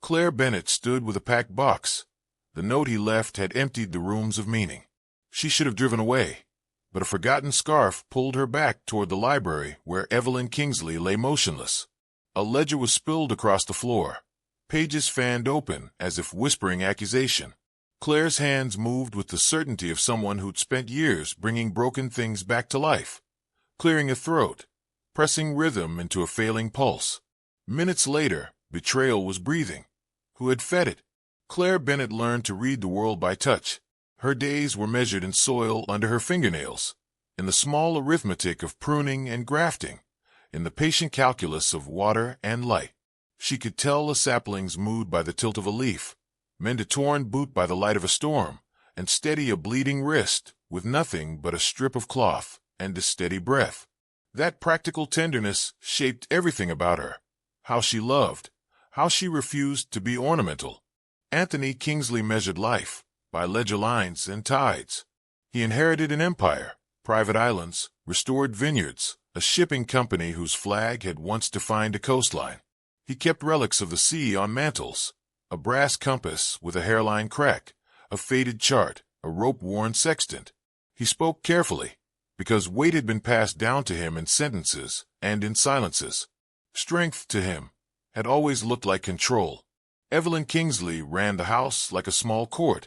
Claire Bennett stood with a packed box. The note he left had emptied the rooms of meaning. She should have driven away, but a forgotten scarf pulled her back toward the library where Evelyn Kingsley lay motionless. A ledger was spilled across the floor, pages fanned open as if whispering accusation. Claire's hands moved with the certainty of someone who'd spent years bringing broken things back to life, clearing a throat, pressing rhythm into a failing pulse. Minutes later, betrayal was breathing. Who had fed it? Claire Bennett learned to read the world by touch. Her days were measured in soil under her fingernails, in the small arithmetic of pruning and grafting, in the patient calculus of water and light. She could tell a sapling's mood by the tilt of a leaf, mend a torn boot by the light of a storm, and steady a bleeding wrist with nothing but a strip of cloth and a steady breath. That practical tenderness shaped everything about her. How she loved, how she refused to be ornamental. Anthony Kingsley measured life by ledger lines and tides. He inherited an empire, private islands, restored vineyards, a shipping company whose flag had once defined a coastline. He kept relics of the sea on mantels, a brass compass with a hairline crack, a faded chart, a rope-worn sextant. He spoke carefully, because weight had been passed down to him in sentences and in silences. Strength, to him, had always looked like control. Evelyn Kingsley ran the house like a small court,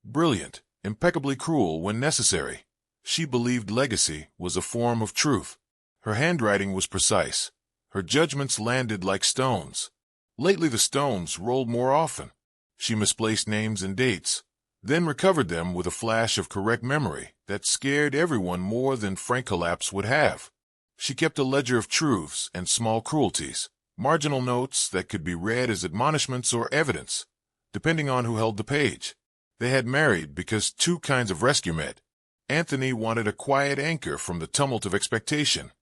brilliant, impeccably cruel when necessary. She believed legacy was a form of truth. Her handwriting was precise. Her judgments landed like stones. Lately the stones rolled more often. She misplaced names and dates, then recovered them with a flash of correct memory that scared everyone more than frank collapse would have. She kept a ledger of truths and small cruelties, marginal notes that could be read as admonishments or evidence, depending on who held the page. They had married because two kinds of rescue met. Anthony wanted a quiet anchor from the tumult of expectation.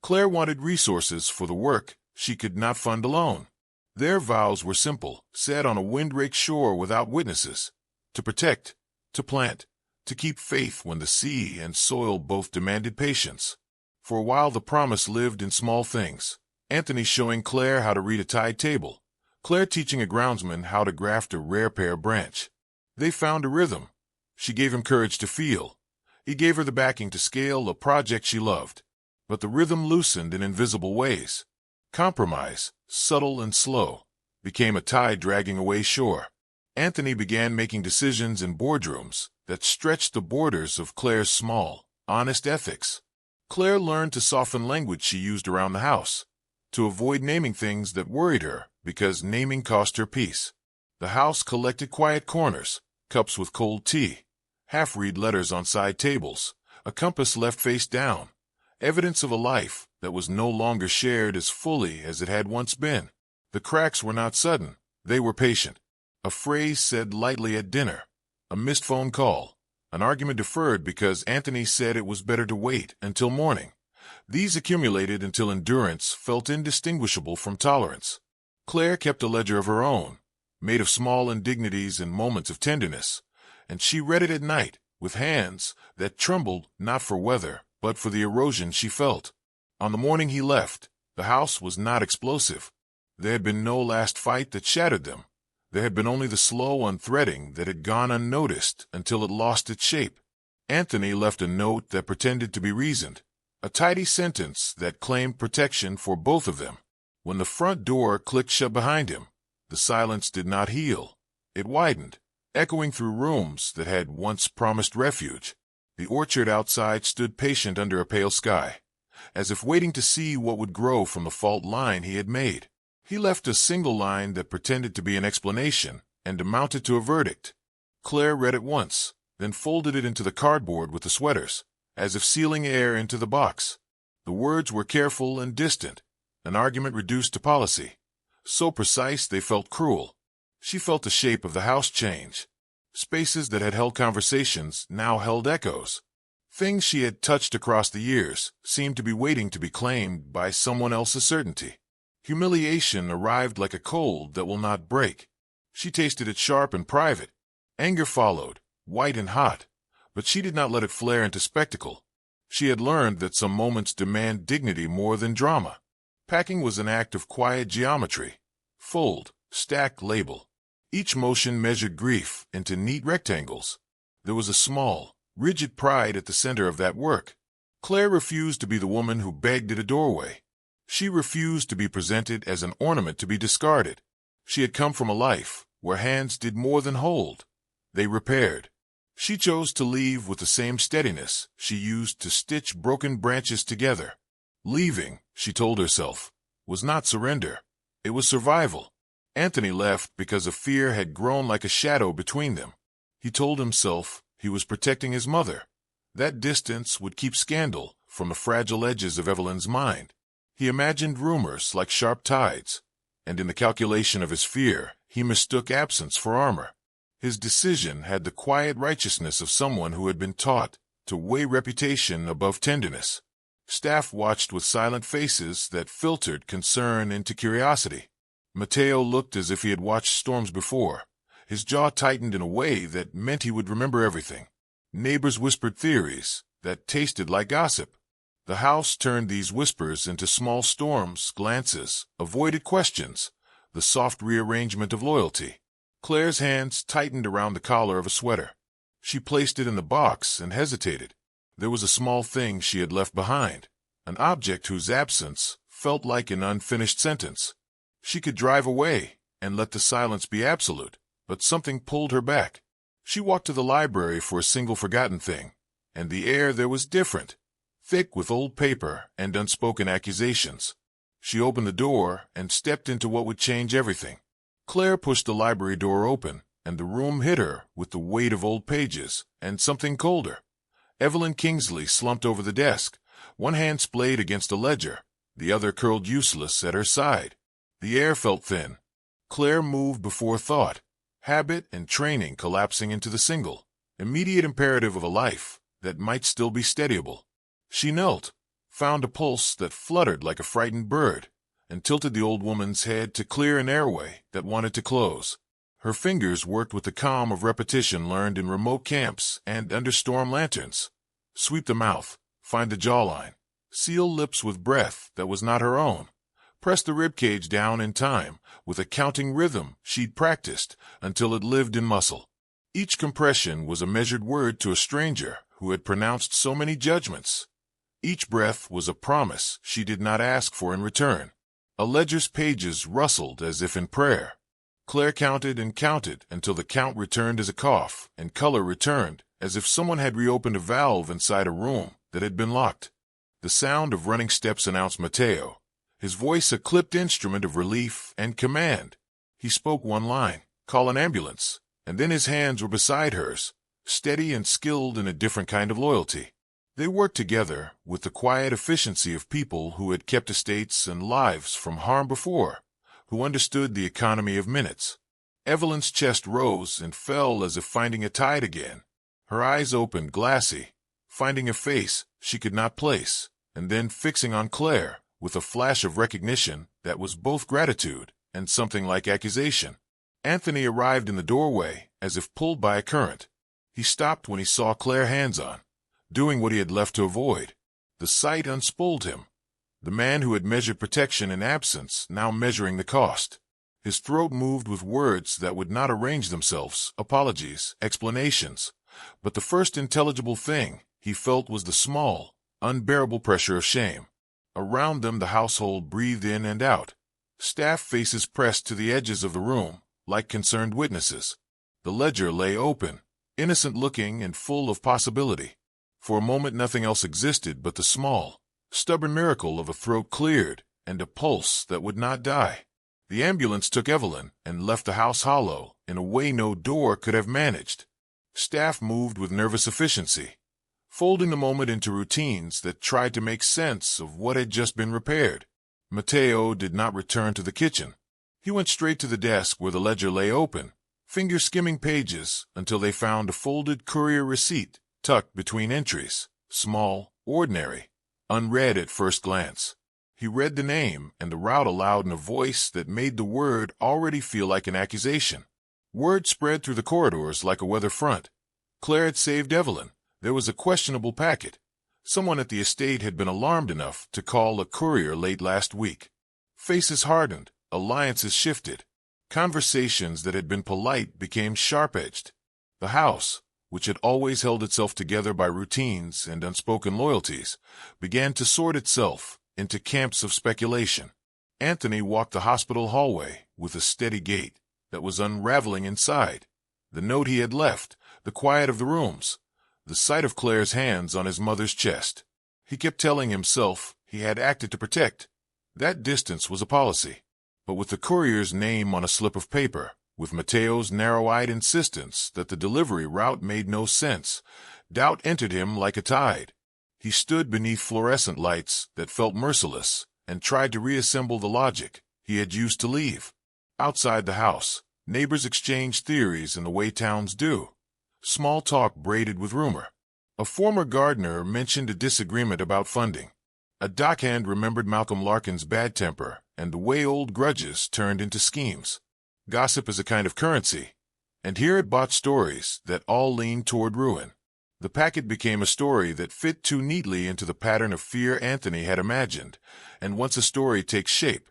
Claire wanted resources for the work she could not fund alone. Their vows were simple, said on a wind-raked shore without witnesses: to protect, to plant, to keep faith when the sea and soil both demanded patience. For a while the promise lived in small things. Anthony showing Claire how to read a tide table, Claire teaching a groundsman how to graft a rare pear branch. They found a rhythm. She gave him courage to feel. He gave her the backing to scale a project she loved. But the rhythm loosened in invisible ways. Compromise, subtle and slow, became a tide dragging away shore. Anthony began making decisions in boardrooms that stretched the borders of Claire's small, honest ethics. Claire learned to soften language she used around the house, to avoid naming things that worried her because naming cost her peace. The house collected quiet corners, cups with cold tea, half-read letters on side tables, a compass left face down, evidence of a life that was no longer shared as fully as it had once been. The cracks were not sudden, they were patient. A phrase said lightly at dinner, a missed phone call, an argument deferred because Anthony said it was better to wait until morning. These accumulated until endurance felt indistinguishable from tolerance. Claire kept a ledger of her own, made of small indignities and moments of tenderness, and she read it at night with hands that trembled not for weather, but for the erosion she felt. On the morning he left, the house was not explosive. There had been no last fight that shattered them. There had been only the slow unthreading that had gone unnoticed until it lost its shape. Anthony left a note that pretended to be reasoned, a tidy sentence that claimed protection for both of them. When the front door clicked shut behind him, the silence did not heal. It widened, echoing through rooms that had once promised refuge. The orchard outside stood patient under a pale sky, as if waiting to see what would grow from the fault line he had made. He left a single line that pretended to be an explanation and amounted to a verdict. Claire read it once, then folded it into the cardboard with the sweaters, as if sealing air into the box. The words were careful and distant, an argument reduced to policy, so precise they felt cruel. She felt the shape of the house change. Spaces that had held conversations now held echoes. Things she had touched across the years seemed to be waiting to be claimed by someone else's certainty. Humiliation arrived like a cold that will not break. She tasted it sharp and private. Anger followed, white and hot, but she did not let it flare into spectacle. She had learned that some moments demand dignity more than drama. Packing was an act of quiet geometry. Fold, stack, label. Each motion measured grief into neat rectangles. There was a small, rigid pride at the center of that work. Claire refused to be the woman who begged at a doorway. She refused to be presented as an ornament to be discarded. She had come from a life where hands did more than hold. They repaired. She chose to leave with the same steadiness she used to stitch broken branches together. Leaving, she told herself, was not surrender. It was survival. Anthony left because a fear had grown like a shadow between them. He told himself he was protecting his mother. That distance would keep scandal from the fragile edges of Evelyn's mind. He imagined rumors like sharp tides, and in the calculation of his fear, he mistook absence for armor. His decision had the quiet righteousness of someone who had been taught to weigh reputation above tenderness. Staff watched with silent faces that filtered concern into curiosity. Matteo looked as if he had watched storms before. His jaw tightened in a way that meant he would remember everything. Neighbors whispered theories that tasted like gossip. The house turned these whispers into small storms, glances, avoided questions, the soft rearrangement of loyalty. Claire's hands tightened around the collar of a sweater. She placed it in the box and hesitated. There was a small thing she had left behind, an object whose absence felt like an unfinished sentence. She could drive away and let the silence be absolute, but something pulled her back. She walked to the library for a single forgotten thing, and the air there was different, thick with old paper and unspoken accusations. She opened the door and stepped into what would change everything. Claire pushed the library door open, and the room hit her with the weight of old pages and something colder. Evelyn Kingsley slumped over the desk, one hand splayed against a ledger, the other curled useless at her side. The air felt thin. Claire moved before thought, habit and training collapsing into the single, immediate imperative of a life that might still be steadyable. She knelt, found a pulse that fluttered like a frightened bird, and tilted the old woman's head to clear an airway that wanted to close. Her fingers worked with the calm of repetition learned in remote camps and under storm lanterns. Sweep the mouth, find the jawline, seal lips with breath that was not her own. Press the ribcage down in time with a counting rhythm she'd practiced until it lived in muscle. Each compression was a measured word to a stranger who had pronounced so many judgments. Each breath was a promise she did not ask for in return. A ledger's pages rustled as if in prayer. Claire counted and counted until the count returned as a cough, and color returned as if someone had reopened a valve inside a room that had been locked. The sound of running steps announced Matteo, his voice a clipped instrument of relief and command. He spoke one line, "Call an ambulance," and then his hands were beside hers, steady and skilled in a different kind of loyalty. They worked together with the quiet efficiency of people who had kept estates and lives from harm before, who understood the economy of minutes. Evelyn's chest rose and fell as if finding a tide again. Her eyes opened, glassy, finding a face she could not place, and then fixing on Claire with a flash of recognition that was both gratitude and something like accusation. Anthony arrived in the doorway as if pulled by a current. He stopped when he saw Claire hands-on, doing what he had left to avoid. The sight unspooled him. The man who had measured protection in absence now measuring the cost. His throat moved with words that would not arrange themselves, apologies, explanations. But the first intelligible thing he felt was the small, unbearable pressure of shame. Around them the household breathed in and out. Staff faces pressed to the edges of the room, like concerned witnesses. The ledger lay open, innocent-looking and full of possibility. For a moment nothing else existed but the small, stubborn miracle of a throat cleared and a pulse that would not die. The ambulance took Evelyn and left the house hollow in a way no door could have managed. Staff moved with nervous efficiency, folding the moment into routines that tried to make sense of what had just been repaired. Matteo did not return to the kitchen. He went straight to the desk where the ledger lay open, fingers skimming pages until they found a folded courier receipt tucked between entries, small, ordinary, unread at first glance. He read the name and the route aloud in a voice that made the word already feel like an accusation. Word spread through the corridors like a weather front. Claire had saved Evelyn. There was a questionable packet. Someone at the estate had been alarmed enough to call a courier late last week. Faces hardened, alliances shifted. Conversations that had been polite became sharp-edged. The house, which had always held itself together by routines and unspoken loyalties, began to sort itself into camps of speculation. Anthony walked the hospital hallway with a steady gait that was unraveling inside. The note he had left, the quiet of the rooms, the sight of Claire's hands on his mother's chest. He kept telling himself he had acted to protect. That distance was a policy. But with the courier's name on a slip of paper, with Mateo's narrow-eyed insistence that the delivery route made no sense, doubt entered him like a tide. He stood beneath fluorescent lights that felt merciless and tried to reassemble the logic he had used to leave. Outside the house, neighbors exchanged theories in the way towns do. Small talk braided with rumor. A former gardener mentioned a disagreement about funding. A dockhand remembered Malcolm Larkin's bad temper and the way old grudges turned into schemes. Gossip is a kind of currency, and here it bought stories that all leaned toward ruin. The packet became a story that fit too neatly into the pattern of fear Anthony had imagined, and once a story takes shape,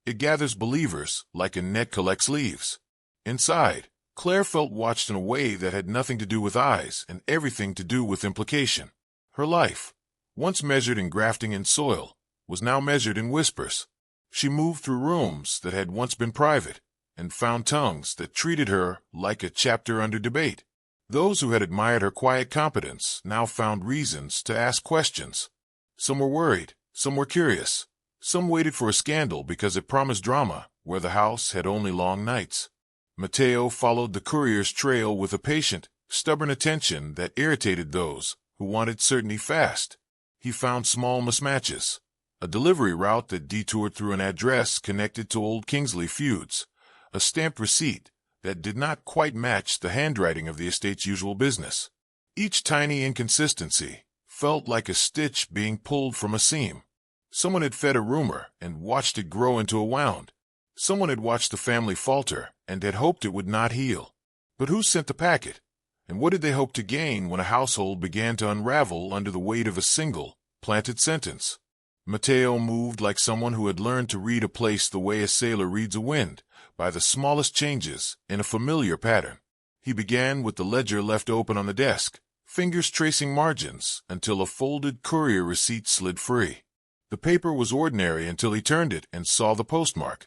it gathers believers like a net collects leaves. Inside, Claire felt watched in a way that had nothing to do with eyes and everything to do with implication. Her life, once measured in grafting and soil, was now measured in whispers. She moved through rooms that had once been private and found tongues that treated her like a chapter under debate. Those who had admired her quiet competence now found reasons to ask questions. Some were worried, some were curious, some waited for a scandal because it promised drama where the house had only long nights. Mateo followed the courier's trail with a patient, stubborn attention that irritated those who wanted certainty fast. He found small mismatches, a delivery route that detoured through an address connected to old Kingsley feuds, a stamped receipt that did not quite match the handwriting of the estate's usual business. Each tiny inconsistency felt like a stitch being pulled from a seam. Someone had fed a rumor and watched it grow into a wound. Someone had watched the family falter and had hoped it would not heal. But who sent the packet? And what did they hope to gain when a household began to unravel under the weight of a single, planted sentence? Mateo moved like someone who had learned to read a place the way a sailor reads a wind, by the smallest changes in a familiar pattern. He began with the ledger left open on the desk, fingers tracing margins until a folded courier receipt slid free. The paper was ordinary until he turned it and saw the postmark.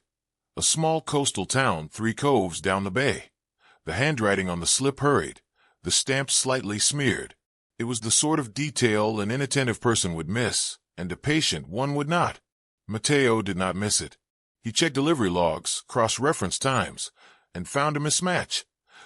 A small coastal town 3 coves down the bay. The handwriting on the slip hurried, the stamp slightly smeared. It was the sort of detail an inattentive person would miss, and a patient one would not. Mateo did not miss it. He checked delivery logs, cross-referenced times, and found a mismatch.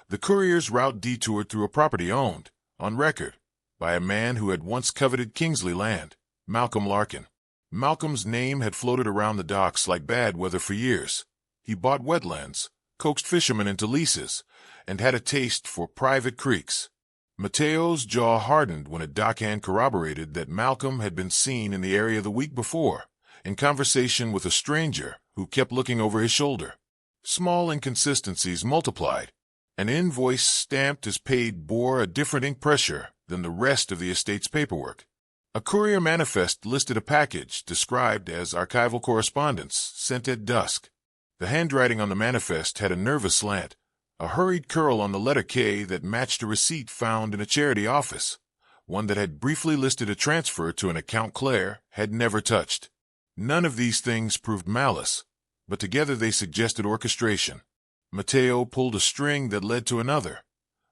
The courier's route detoured through a property owned, on record, by a man who had once coveted Kingsley land, Malcolm Larkin. Malcolm's name had floated around the docks like bad weather for years. He bought wetlands, coaxed fishermen into leases, and had a taste for private creeks. Mateo's jaw hardened when a dockhand corroborated that Malcolm had been seen in the area the week before, in conversation with a stranger who kept looking over his shoulder. Small inconsistencies multiplied. An invoice stamped as paid bore a different ink pressure than the rest of the estate's paperwork. A courier manifest listed a package described as archival correspondence sent at dusk. The handwriting on the manifest had a nervous slant, a hurried curl on the letter K that matched a receipt found in a charity office, one that had briefly listed a transfer to an account Claire had never touched. None of these things proved malice, but together they suggested orchestration. Mateo pulled a string that led to another.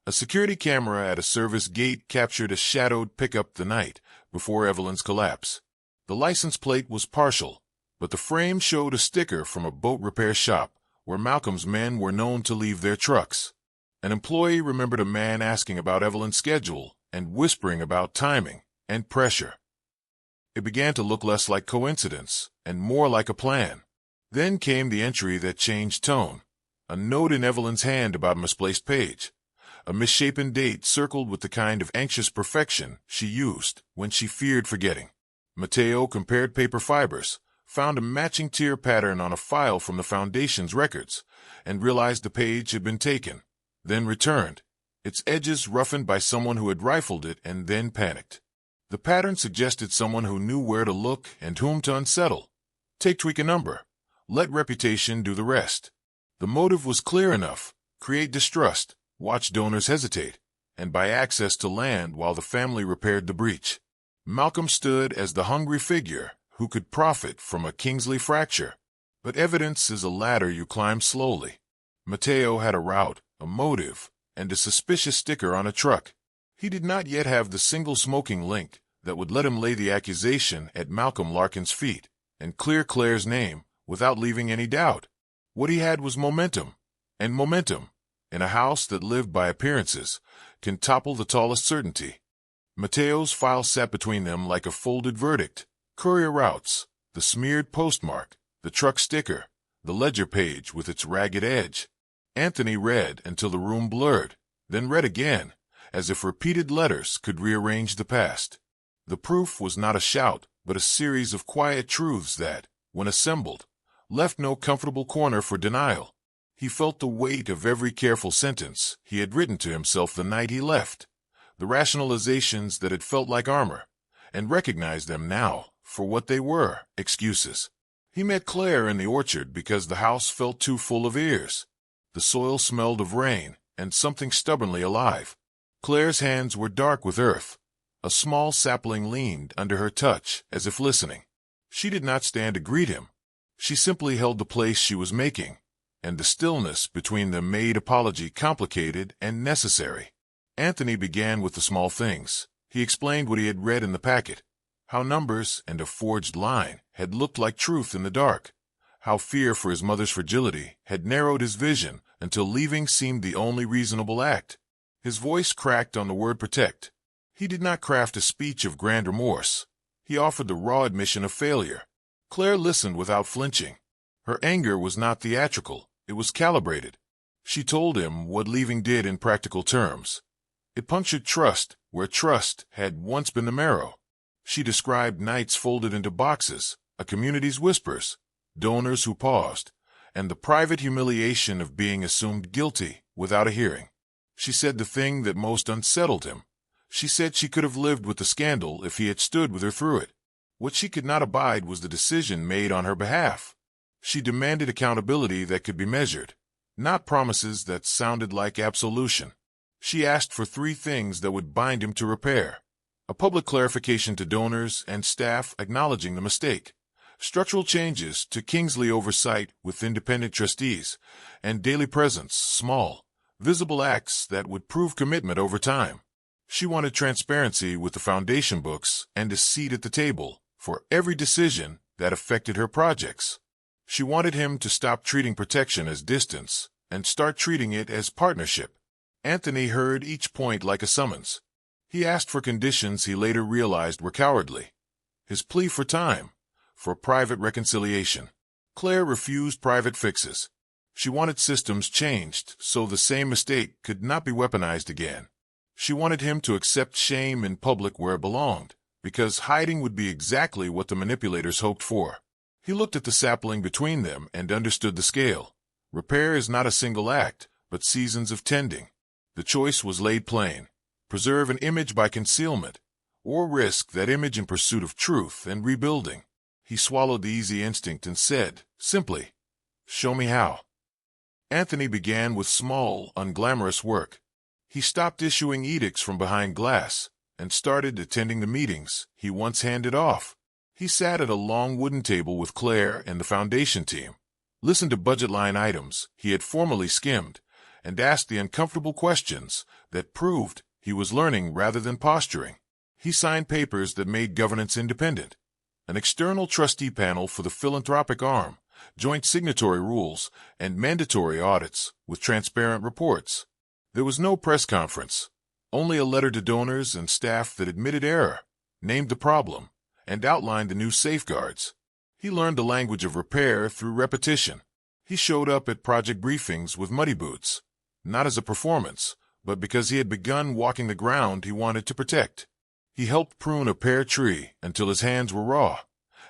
A security camera at a service gate captured a shadowed pickup the night before Evelyn's collapse. The license plate was partial, but the frame showed a sticker from a boat repair shop where Malcolm's men were known to leave their trucks. An employee remembered a man asking about Evelyn's schedule and whispering about timing and pressure. It began to look less like coincidence and more like a plan. Then came the entry that changed tone, a note in Evelyn's hand about a misplaced page, a misshapen date circled with the kind of anxious perfection she used when she feared forgetting. Mateo compared paper fibers, found a matching tear pattern on a file from the Foundation's records, and realized the page had been taken, then returned, its edges roughened by someone who had rifled it and then panicked. The pattern suggested someone who knew where to look and whom to unsettle. Tweak a number. Let reputation do the rest. The motive was clear enough: create distrust, watch donors hesitate, and buy access to land while the family repaired the breach. Malcolm stood as the hungry figure who could profit from a Kingsley fracture. But evidence is a ladder you climb slowly. Mateo had a route, a motive, and a suspicious sticker on a truck. He did not yet have the single smoking link that would let him lay the accusation at Malcolm Larkin's feet and clear Claire's name without leaving any doubt. What he had was momentum, and momentum, in a house that lived by appearances, can topple the tallest certainty. Mateo's file sat between them like a folded verdict: courier routes, the smeared postmark, the truck sticker, the ledger page with its ragged edge. Anthony read until the room blurred, then read again, as if repeated letters could rearrange the past. The proof was not a shout, but a series of quiet truths that, when assembled, left no comfortable corner for denial. He felt the weight of every careful sentence he had written to himself the night he left, the rationalizations that had felt like armor, and recognized them now for what they were: excuses. He met Claire in the orchard because the house felt too full of ears. The soil smelled of rain and something stubbornly alive. Claire's hands were dark with earth. A small sapling leaned under her touch as if listening. She did not stand to greet him. She simply held the place she was making, and the stillness between them made apology complicated and necessary. Anthony began with the small things. He explained what he had read in the packet, how numbers and a forged line had looked like truth in the dark, how fear for his mother's fragility had narrowed his vision until leaving seemed the only reasonable act. His voice cracked on the word protect. He did not craft a speech of grand remorse. He offered the raw admission of failure. Claire listened without flinching. Her anger was not theatrical, it was calibrated. She told him what leaving did in practical terms. It punctured trust where trust had once been the marrow. She described nights folded into boxes, a community's whispers, donors who paused, and the private humiliation of being assumed guilty without a hearing. She said the thing that most unsettled him. She said she could have lived with the scandal if he had stood with her through it. What she could not abide was the decision made on her behalf. She demanded accountability that could be measured, not promises that sounded like absolution. She asked for 3 things that would bind him to repair: a public clarification to donors and staff acknowledging the mistake, structural changes to Kingsley oversight with independent trustees, and daily presence, small, visible acts that would prove commitment over time. She wanted transparency with the foundation books and a seat at the table for every decision that affected her projects. She wanted him to stop treating protection as distance and start treating it as partnership. Anthony heard each point like a summons. He asked for conditions he later realized were cowardly. His plea for time, for private reconciliation. Claire refused private fixes. She wanted systems changed so the same mistake could not be weaponized again. She wanted him to accept shame in public where it belonged, because hiding would be exactly what the manipulators hoped for. He looked at the sapling between them and understood the scale. Repair is not a single act, but seasons of tending. The choice was laid plain: preserve an image by concealment, or risk that image in pursuit of truth and rebuilding. He swallowed the easy instinct and said, simply, "Show me how." Anthony began with small, unglamorous work. He stopped issuing edicts from behind glass and started attending the meetings he once handed off. He sat at a long wooden table with Claire and the foundation team, listened to budget line items he had formerly skimmed, and asked the uncomfortable questions that proved he was learning rather than posturing. He signed papers that made governance independent: an external trustee panel for the philanthropic arm, joint signatory rules, and mandatory audits with transparent reports. There was no press conference, only a letter to donors and staff that admitted error, named the problem, and outlined the new safeguards. He learned the language of repair through repetition. He showed up at project briefings with muddy boots, not as a performance, but because he had begun walking the ground he wanted to protect. He helped prune a pear tree until his hands were raw,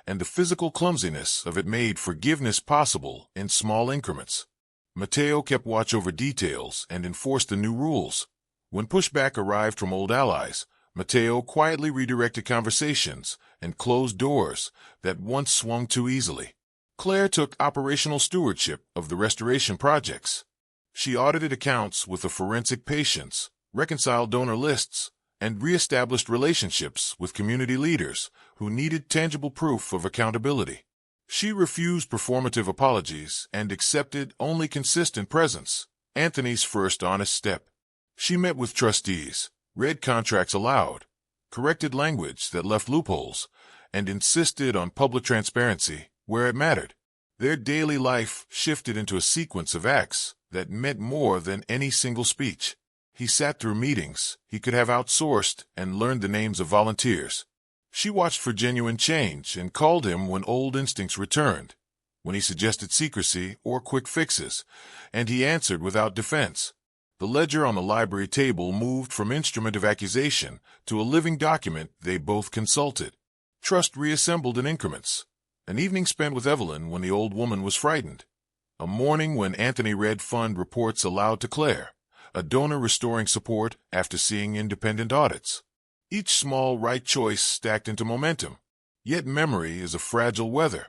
and the physical clumsiness of it made forgiveness possible in small increments. Mateo kept watch over details and enforced the new rules. When pushback arrived from old allies, Mateo quietly redirected conversations and closed doors that once swung too easily. Claire took operational stewardship of the restoration projects. She audited accounts with a forensic patience, reconciled donor lists, and re-established relationships with community leaders who needed tangible proof of accountability. She refused performative apologies and accepted only consistent presence, Anthony's first honest step. She met with trustees, read contracts aloud, corrected language that left loopholes, and insisted on public transparency where it mattered. Their daily life shifted into a sequence of acts that meant more than any single speech. He sat through meetings he could have outsourced and learned the names of volunteers. She watched for genuine change and called him when old instincts returned, when he suggested secrecy or quick fixes, and he answered without defense. The ledger on the library table moved from instrument of accusation to a living document they both consulted. Trust reassembled in increments. An evening spent with Evelyn when the old woman was frightened. A morning when Anthony read fund reports aloud to Claire. A donor restoring support after seeing independent audits. Each small right choice stacked into momentum. Yet memory is a fragile weather.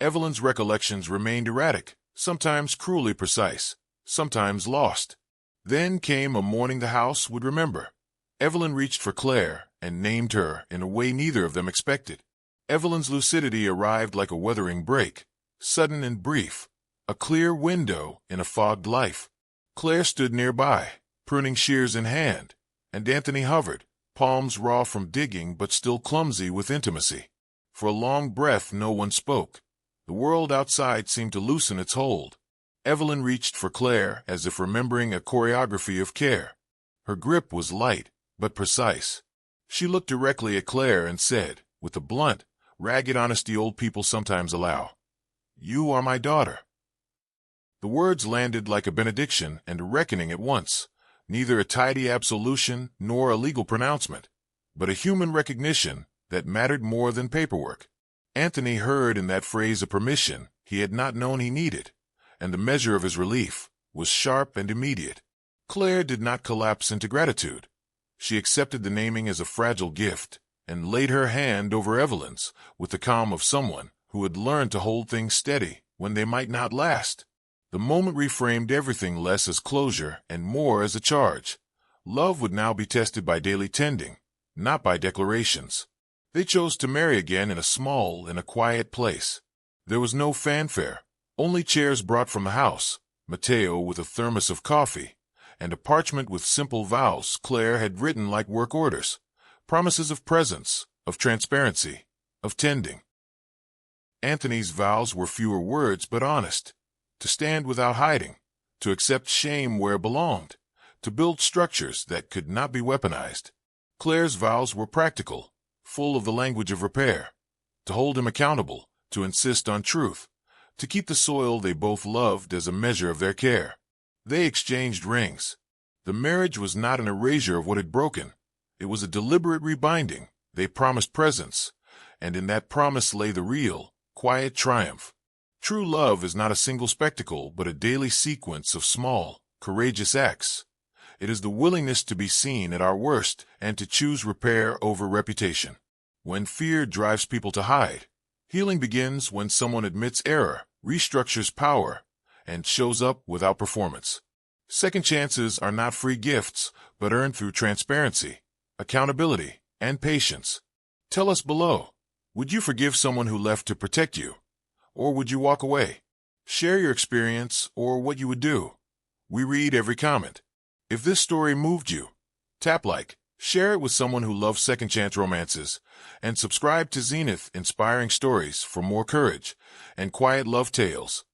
Evelyn's recollections remained erratic, sometimes cruelly precise, sometimes lost. Then came a morning the house would remember. Evelyn reached for Claire and named her in a way neither of them expected. Evelyn's lucidity arrived like a weathering break, sudden and brief, a clear window in a fogged life. Claire stood nearby, pruning shears in hand, and Anthony hovered, palms raw from digging but still clumsy with intimacy. For a long breath no one spoke. The world outside seemed to loosen its hold. Evelyn reached for Claire as if remembering a choreography of care. Her grip was light, but precise. She looked directly at Claire and said, with the blunt, ragged honesty old people sometimes allow, "You are my daughter." The words landed like a benediction and a reckoning at once, neither a tidy absolution nor a legal pronouncement, but a human recognition that mattered more than paperwork. Anthony heard in that phrase a permission he had not known he needed, and the measure of his relief was sharp and immediate. Claire did not collapse into gratitude. She accepted the naming as a fragile gift and laid her hand over Evelyn's with the calm of someone who had learned to hold things steady when they might not last. The moment reframed everything less as closure and more as a charge. Love would now be tested by daily tending, not by declarations. They chose to marry again in a small and a quiet place. There was no fanfare, only chairs brought from the house, Mateo with a thermos of coffee, and a parchment with simple vows Claire had written like work orders, promises of presence, of transparency, of tending. Anthony's vows were fewer words but honest. To stand without hiding, to accept shame where it belonged, to build structures that could not be weaponized. Claire's vows were practical, full of the language of repair, to hold him accountable, to insist on truth, to keep the soil they both loved as a measure of their care. They exchanged rings. The marriage was not an erasure of what had broken. It was a deliberate rebinding. They promised presence, and in that promise lay the real, quiet triumph. True love is not a single spectacle, but a daily sequence of small, courageous acts. It is the willingness to be seen at our worst and to choose repair over reputation. When fear drives people to hide, healing begins when someone admits error, restructures power, and shows up without performance. Second chances are not free gifts, but earned through transparency, accountability, and patience. Tell us below, would you forgive someone who left to protect you? Or would you walk away? Share your experience or what you would do. We read every comment. If this story moved you, tap like, share it with someone who loves second chance romances, and subscribe to Zenith Inspiring Stories for more courage and quiet love tales.